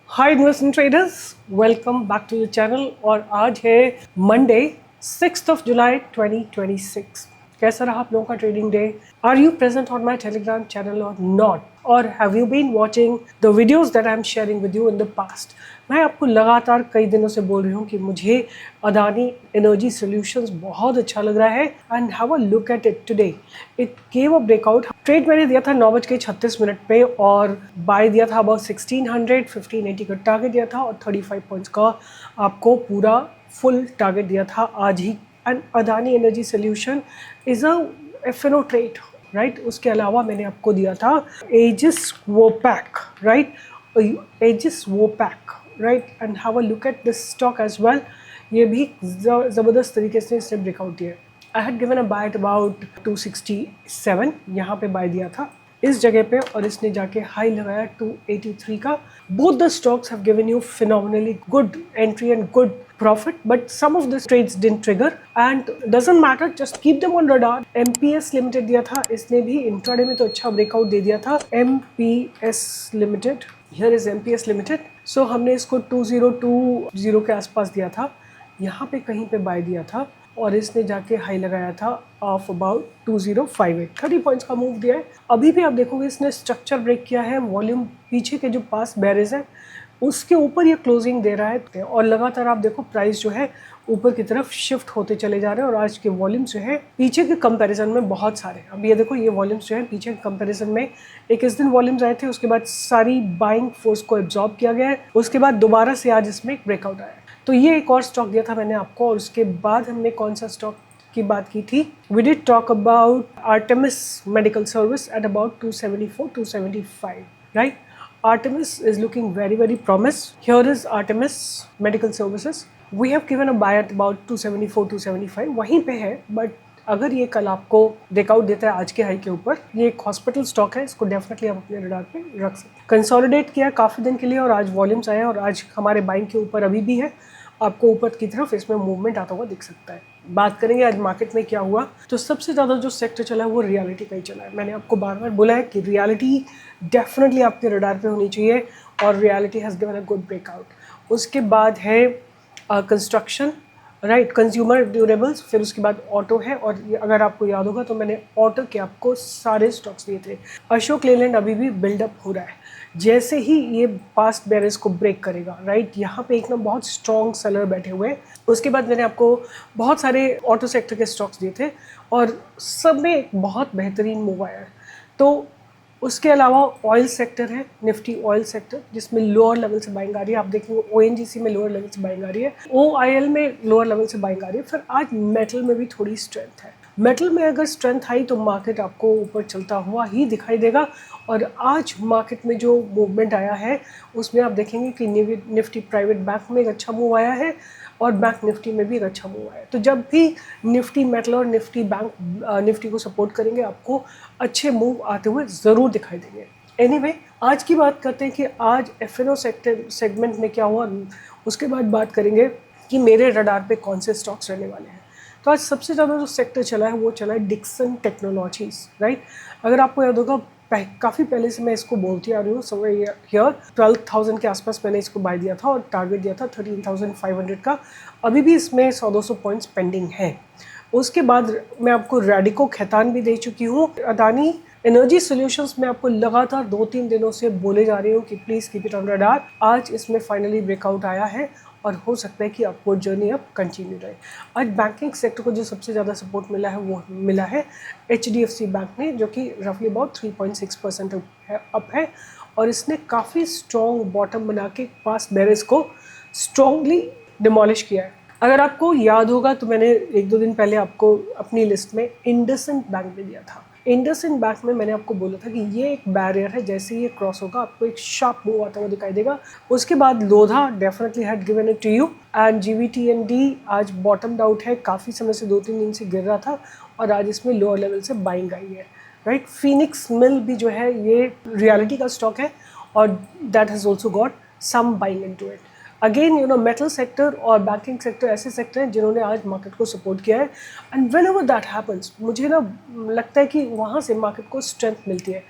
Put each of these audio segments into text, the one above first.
Hi investment traders, welcome back to the channel. और आज है मंडे 6 जुलाई 2026। कैसा रहा आप लोगों का trading day? Are you present on my Telegram channel और नॉट? और have you been watching the videos that I am sharing with you in the past? मैं आपको लगातार कई दिनों से बोल रही हूँ कि मुझे अदानी एनर्जी सॉल्यूशंस बहुत अच्छा लग रहा है and have a look at it today. It gave a breakout. Trade मैंने दिया था 9:36 पे और बाय दिया था अबाउट 1580 का टारगेट दिया था और 35 पॉइंट्स का आपको पूरा फुल टारगेट दिया था आज ही। And Adani energy solution is a FNO trade, right. उसके अलावा मैंने आपको दिया था Aegis Vopak, right. Aegis Vopak, right. And have a look at this stock as well. ये भी ज़बरदस्त तरीके से इसने ब्रेकआउट दिया है। I had given a buy at about 267, यहाँ पे बाय दिया था इस जगह पे और इसने जाके हाई लगाया 283 का। Both the stocks have given you phenomenally good entry and good profit, but some of the trades didn't trigger and doesn't matter, just keep them on radar. MPS Limited दिया था इसने भी इंट्राडे में तो अच्छा breakout दे दिया था। MPS Limited, here is MPS Limited. So हमने इसको 2020 के आसपास दिया था, यहाँ पे कहीं पे बाय दिया था और इसने जाके हाई लगाया था ऑफ अबाउट 2058, 30 पॉइंट्स का मूव दिया है। अभी भी आप देखोगे इसने स्ट्रक्चर ब्रेक किया है। वॉल्यूम पीछे के जो पास बैरेज है उसके ऊपर ये क्लोजिंग दे रहा है और लगातार आप देखो प्राइस जो है ऊपर की तरफ शिफ्ट होते चले जा रहे हैं और आज के वॉल्यूम्स जो है पीछे के कंपैरिजन में बहुत सारे। अब ये देखो ये वॉल्यूम्स जो है पीछे के कंपैरिजन में एक इस दिन वॉल्यूम्स आए थे, उसके बाद सारी बाइंग फोर्स को एब्जॉर्ब किया गया है, उसके बाद दोबारा से आज इसमें एक ब्रेकआउट आया है। तो ये एक और स्टॉक दिया था मैंने आपको। और उसके बाद हमने कौन सा स्टॉक की बात की थी? We did talk about Artemis medical service at about 274 275, right. Artemis is looking very promise. Here is Artemis Medical Services. We have given a buy at about 274 275, वहीं पे है। बट अगर ये कल आपको ब्रेकआउट देता है आज के हाई के ऊपर, ये एक हॉस्पिटल स्टॉक है, इसको डेफिनेटली आप अपने रडार पे रख सकते हैं। कंसोलिडेट किया काफ़ी दिन के लिए और आज वॉल्यूम्स आए और आज हमारे बाइंग के ऊपर अभी भी है। आपको ऊपर की तरफ इसमें मूवमेंट आता हुआ दिख सकता है। बात करेंगे आज मार्केट में क्या हुआ, तो सबसे ज़्यादा जो सेक्टर चला है वो रियलिटी का ही चला है। मैंने आपको बार बार बोला है कि रियलिटी डेफिनेटली आपके रडार पे होनी चाहिए और reality has given a good breakout. उसके बाद है कंस्ट्रक्शन, राइट, कंज्यूमर ड्यूरेबल्स, फिर उसके बाद ऑटो है। और अगर आपको याद होगा तो मैंने ऑटो के आपको सारे स्टॉक्स दिए थे। अशोक लेलैंड अभी भी बिल्डअप हो रहा है, जैसे ही ये पास्ट बैरेज को ब्रेक करेगा, राइट, यहाँ पे एक ना बहुत स्ट्रॉन्ग सेलर बैठे हुए हैं। उसके बाद मैंने आपको बहुत सारे ऑटो सेक्टर के स्टॉक्स दिए थे और सब में एक बहुत बेहतरीन मूव आया है। तो उसके अलावा ऑयल सेक्टर है, निफ्टी ऑयल सेक्टर, जिसमें लोअर लेवल से बाइंग आ रही है। आप देखेंगे ONGC में लोअर लेवल से बाइंग आ रही है, OIL में लोअर लेवल से बाइंग आ रही है। फिर आज मेटल में भी थोड़ी स्ट्रेंथ है। मेटल में अगर स्ट्रेंथ आई तो मार्केट आपको ऊपर चलता हुआ ही दिखाई देगा। और आज मार्केट में जो मूवमेंट आया है उसमें आप देखेंगे कि निफ्टी प्राइवेट बैंक में एक अच्छा मूव आया है और बैंक निफ्टी में भी एक अच्छा मूव आया है। तो जब भी निफ्टी मेटल और निफ्टी बैंक निफ्टी को सपोर्ट करेंगे आपको अच्छे मूव आते हुए ज़रूर दिखाई देंगे। एनीवे, आज की बात करते हैं कि आज एफएनओ सेगमेंट में क्या हुआ। उसके बाद बात करेंगे कि मेरे रडार पे कौन से स्टॉक्स रहने वाले हैं। तो आज सबसे ज़्यादा जो सेक्टर चला है वो चला है डिक्सन टेक्नोलॉजीज़, राइट। अगर आपको याद होगा काफ़ी पहले से मैं इसको बोलती आ रही हूँ, समवेयर हियर 12,000 के आसपास मैंने इसको बाय दिया था और टारगेट दिया था 13,500 का। अभी भी इसमें 100-200 पॉइंट्स पेंडिंग है। उसके बाद मैं आपको रैडिको खैतान भी दे चुकी हूँ। अदानी एनर्जी सॉल्यूशंस में आपको लगातार 2-3 दिनों से बोले जा रही हूँ कि please keep it on radar. आज इसमें फाइनली ब्रेकआउट आया है और हो सकता है कि आपको जर्नी अब कंटिन्यू रहे। आज बैंकिंग सेक्टर को जो सबसे ज़्यादा सपोर्ट मिला है वो मिला है HDFC बैंक में, जो कि रफली अबाउट 3.6% अप है और इसने काफ़ी स्ट्रॉन्ग बॉटम बना के पास बैरेज को स्ट्रॉन्गली डिमोलिश किया है। अगर आपको याद होगा तो मैंने 1-2 दिन पहले आपको अपनी लिस्ट में इंडसइंड बैंक में दिया था। इंडसइंड बैंक में मैंने आपको बोला था कि ये एक बैरियर है, जैसे ही ये क्रॉस होगा आपको एक शार्प मूव आता हुआ दिखाई देगा। उसके बाद Lodha definitely had given it to you and GVTND आज बॉटम आउट है, काफ़ी समय से 2-3 दिन से गिर रहा था और आज इसमें लोअर लेवल से बाइंग आई है, राइट। फिनिक्स मिल भी जो है ये रियलिटी का स्टॉक है और that has also got some buying into it. Again metal sector और बैंकिंग सेक्टर ऐसे सेक्टर हैं जिन्होंने आज मार्केट को सपोर्ट किया है, and whenever that happens मुझे लगता है कि वहाँ से मार्केट को स्ट्रेंथ मिलती है।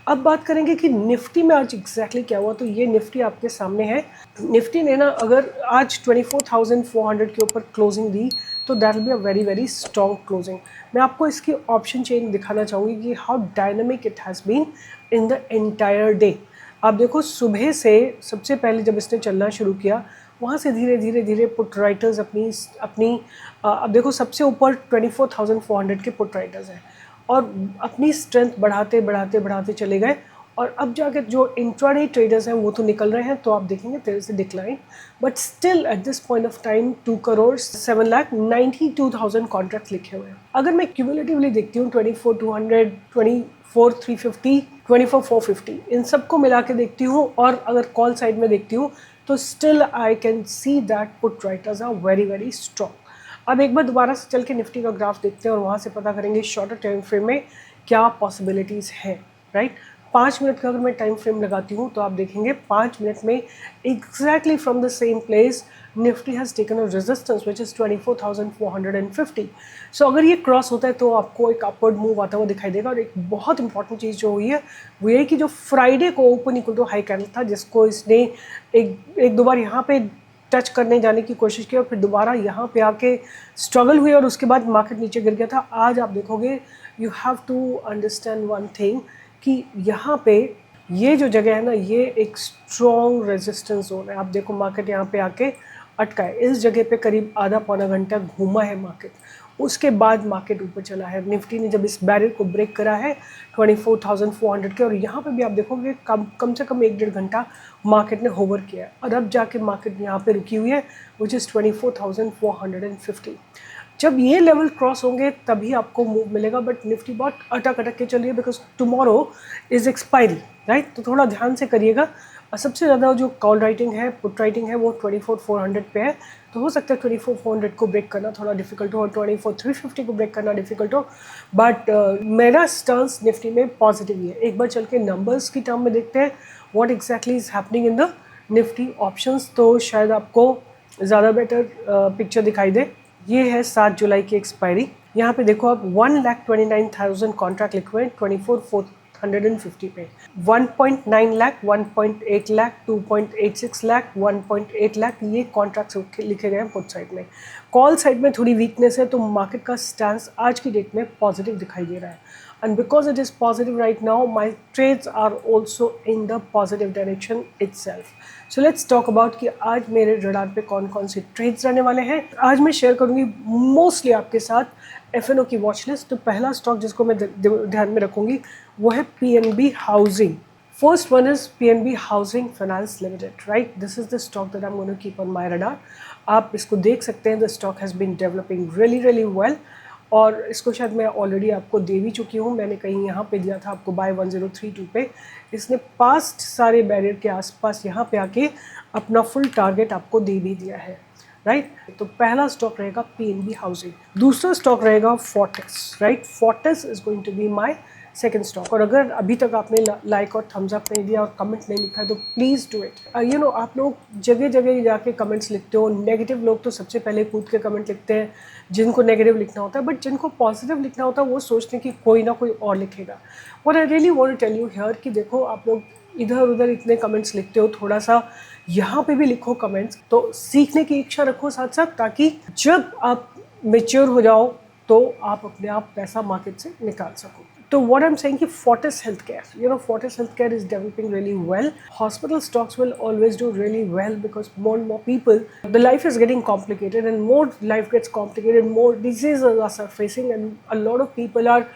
अब बात करेंगे कि निफ्टी में आज एग्जैक्टली क्या हुआ, तो ये निफ्टी आपके सामने है। निफ्टी ने अगर आज 24,400 के ऊपर क्लोजिंग दी तो that will be a very very strong closing. मैं आपको इसकी ऑप्शन चेन दिखाना चाहूँगी कि how dynamic it has been in the entire day. आप देखो सुबह से सबसे पहले जब इसने चलना शुरू किया वहाँ से धीरे धीरे धीरे पुट राइटर्स अपनी अब देखो सबसे ऊपर 24,400 के पुट राइटर्स हैं और अपनी स्ट्रेंथ बढ़ाते बढ़ाते बढ़ाते चले गए, और अब जाके जो इंट्राडे ट्रेडर्स हैं वो तो निकल रहे हैं, तो आप देखेंगे तेरे से decline, but still at this point of time 2,07,92,000 contract लिखे हुए हैं। अगर मैं क्यूमुलेटिवली देखती हूँ 24,200, 24,350, 24,450 इन सबको मिला के देखती हूँ, और अगर कॉल साइड में देखती हूँ तो still I can see that put writers are very very strong. अब एक बार दोबारा से चल के निफ्टी का ग्राफ देखते हैं और वहाँ से पता करेंगे शॉर्टर टाइम फ्रेम में क्या पॉसिबिलिटीज़ हैं, राइट। 5 मिनट का अगर मैं टाइम फ्रेम लगाती हूँ तो आप देखेंगे 5 मिनट में exactly from the same place Nifty has taken a resistance which is 24,450। सो अगर ये क्रॉस होता है तो आपको एक अपवर्ड मूव आता हुआ दिखाई देगा। और एक बहुत इंपॉर्टेंट चीज़ जो हुई है वो ये कि जो फ्राइडे को open equal to high candle था, जिसको इसने एक दो बार यहाँ पे टच करने जाने की कोशिश की और फिर दोबारा यहाँ पे आके स्ट्रगल हुई और उसके बाद मार्केट नीचे गिर गया था। आज आप देखोगे you have to understand one thing कि यहाँ पे ये जो जगह है ये एक स्ट्रॉन्ग रेजिस्टेंस जोन है। आप देखो मार्केट यहाँ पे आके अटका है, इस जगह पे करीब आधा पौना घंटा घूमा है मार्केट, उसके बाद मार्केट ऊपर चला है। निफ्टी ने जब इस बैरियर को ब्रेक करा है 24,400 के, और यहाँ पे भी आप देखोगे कम से कम 1-1.5 घंटा मार्केट ने होवर किया है, और अब जाके मार्केट यहाँ पे रुकी हुई है विच इज़ 24,450। जब ये लेवल क्रॉस होंगे तभी आपको मूव मिलेगा, बट निफ्टी बहुत अटक के चल रही है because tomorrow is expiry, right. तो थोड़ा ध्यान से करिएगा। और सबसे ज़्यादा जो कॉल राइटिंग है, पुट राइटिंग है, वो 24,400 पे है, तो हो सकता है 24,400 को ब्रेक करना थोड़ा डिफिकल्ट हो और 24,350 को ब्रेक करना डिफिकल्ट हो, बट मेरा स्टांस निफ्टी में पॉजिटिव ही है। एक बार चल के नंबर्स की टर्म में देखते हैं what exactly is happening in the Nifty options, तो शायद आपको ज़्यादा बेटर पिक्चर दिखाई दे। ये है 7 जुलाई की एक्सपायरी। यहाँ पे देखो आप 1,29,000 कॉन्ट्रैक्ट लिखे हुए हैं 24,450 पे। 1.9 लाख, 1.8 लाख, 2.86 लाख, 1.8 लाख ये कॉन्ट्रैक्ट्स लिखे गए हैं पुट साइड में। कॉल साइड में थोड़ी वीकनेस है, तो मार्केट का स्टैंस आज की डेट में पॉजिटिव दिखाई दे रहा है, and because it is positive right now my trades are also in the positive direction itself. So let's talk about कि आज मेरे रडार पे कौन कौन से ट्रेड्स रहने वाले हैं। आज मैं शेयर करूंगी मोस्टली आपके साथ एफएनओ की वॉच लिस्ट। तो पहला स्टॉक जिसको मैं ध्यान में रखूंगी वो है PNB housing. First one is PNB Housing Finance Limited, right? This is the stock that I'm going to keep on my radar. आप इसको देख सकते हैं, the stock has been developing really well, और इसको शायद मैं ऑलरेडी आपको दे भी चुकी हूँ। मैंने कहीं यहाँ पे दिया था आपको बाय 1032 पे। इसने पास्ट सारे बैरियर के आसपास यहाँ पे आके अपना फुल टारगेट आपको दे भी दिया है, राइट। तो पहला स्टॉक रहेगा पीएनबी हाउसिंग। दूसरा स्टॉक रहेगा Fortis, right. Fortis is going to be my second stock. और अगर अभी तक आपने लाइक और थम्स अप नहीं दिया और कमेंट नहीं लिखा है तो प्लीज़ डू इट। आप लोग जगह जगह जाके कमेंट्स लिखते हो। नेगेटिव लोग तो सबसे पहले कूद के कमेंट लिखते हैं जिनको नेगेटिव लिखना होता है, बट जिनको पॉजिटिव लिखना होता है वो सोचते हैं कि कोई ना कोई और लिखेगा। What I really want to tell you here कि देखो आप लोग इधर उधर इतने कमेंट्स लिखते हो, थोड़ा सा यहाँ पे भी लिखो कमेंट्स, तो सीखने की इच्छा रखो साथ साथ, ताकि जब आप मेच्योर हो जाओ तो आप अपने आप पैसा मार्केट से निकाल सको। So what I'm saying कि Fortis Healthcare, Fortis Healthcare is developing really well. Hospital stocks will always do really well because more and more people, the life is getting complicated, and more life gets complicated, more diseases are surfacing, and a lot of people are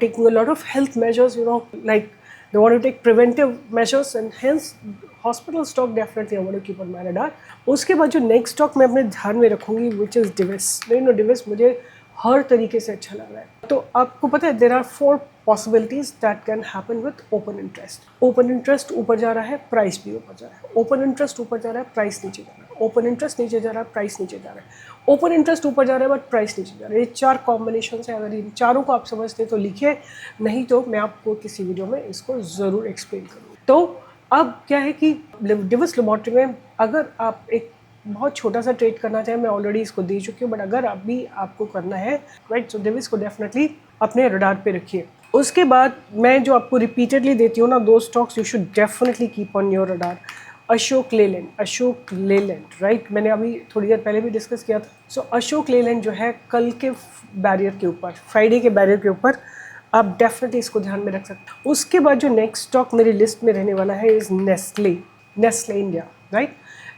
taking a lot of health measures, like they want to take preventive measures, and hence hospital stock definitely I want to keep on my radar. उसके बाद जो next stock मैं अपने ध्यान में रखूँगी which is Divis. Divis मुझे हर तरीके से अच्छा लग रहा है। तो आपको पता है there are 4 possibilities that can happen with open interest. Open interest ऊपर जा रहा है, प्राइस भी ऊपर जा रहा है। ओपन इंटरेस्ट ऊपर जा रहा है, प्राइस नीचे जा रहा है। ओपन इंटरेस्ट नीचे जा रहा है, प्राइस नीचे जा रहा है। ओपन इंटरेस्ट ऊपर जा रहा है बट प्राइस नीचे जा रहा है। ये 4 कॉम्बिनेशन है। अगर इन चारों को आप समझते हैं तो लिखिए, नहीं तो मैं आपको किसी वीडियो में इसको ज़रूर एक्सप्लेन करूँगी। तो अब क्या है कि डिविस लैबोरेटरी में अगर आप एक बहुत छोटा सा ट्रेड करना चाहे, मैं ऑलरेडी इसको दे चुकी हूँ, बट अगर अभी आपको करना है राइट, सो देव इसको डेफिनेटली अपने रडार पे रखिए। उसके बाद मैं जो आपको रिपीटेडली देती हूँ ना, दो stocks you should definitely keep on your radar. Ashok Leyland right, मैंने अभी थोड़ी देर पहले भी डिस्कस किया था। सो अशोक लेलैंड जो है कल के बैरियर के ऊपर, फ्राइडे के बैरियर के ऊपर, आप डेफिनेटली इसको ध्यान में रख सकते हो। उसके बाद जो नेक्स्ट स्टॉक मेरी लिस्ट में रहने वाला है इज़ नेस्ले इंडिया राइट।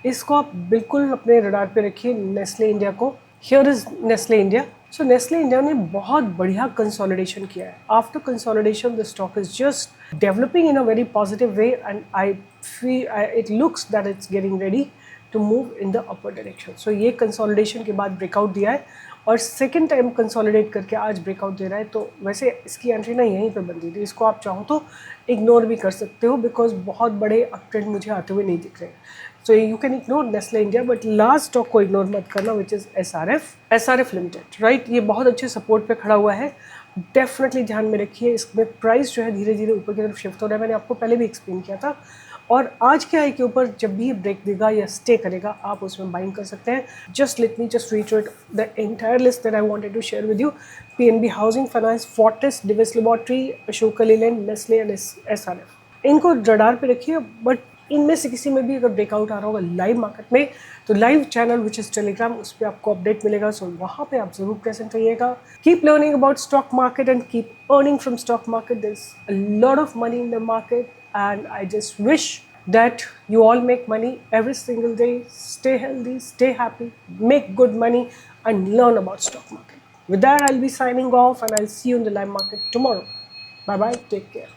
इसको आप बिल्कुल अपने रडार पे रखिए, नेस्ले इंडिया को। Here is Nestle India. So Nestle India ने बहुत बढ़िया कंसोलिडेशन किया है। After consolidation the stock is just developing in a very positive way and I feel it looks that it's getting ready to move in the upper direction. So ये consolidation के बाद breakout दिया है और second time consolidate करके आज breakout दे रहा है। तो वैसे इसकी एंट्री ना यहीं पे बनती थी, इसको आप चाहो तो इग्नोर भी कर सकते हो बिकॉज बहुत बड़े अप ट्रेंड मुझे आते हुए नहीं दिख रहे। So you can ignore Nestle India, but last stock को इग्नोर मत करना which is SRF limited right. ये बहुत अच्छे सपोर्ट पे खड़ा हुआ है, डेफिनेटली ध्यान में रखिए। इसमें प्राइस जो है धीरे धीरे ऊपर की तरफ शिफ्ट हो रहा है, मैंने आपको पहले भी एक्सप्लेन किया था। और आज के हाई के ऊपर जब भी ब्रेक देगा या स्टे करेगा आप उसमें बाइंग कर सकते हैं। Just let me just retreat the entire list that I wanted to share with you. PNB housing finance, Fortis, Divi's laboratory, Ashok Leyland, Nestle and SRF. इनको रडार पे रखिए, बट इनमें से किसी में भी अगर ब्रेकआउट आ रहा होगा लाइव मार्केट में तो live channel which is Telegram, उस पर आपको अपडेट मिलेगा। सो वहाँ पे आप जरूर प्रेजेंट रहिएगा। Keep learning about stock market and keep earning from stock market. There is a lot of money in the market and I just wish that you all make money every single day. Stay healthy, stay happy, make good money and learn about stock market. With that, I'll be signing off and I'll see you in the live market tomorrow. Bye bye, take care.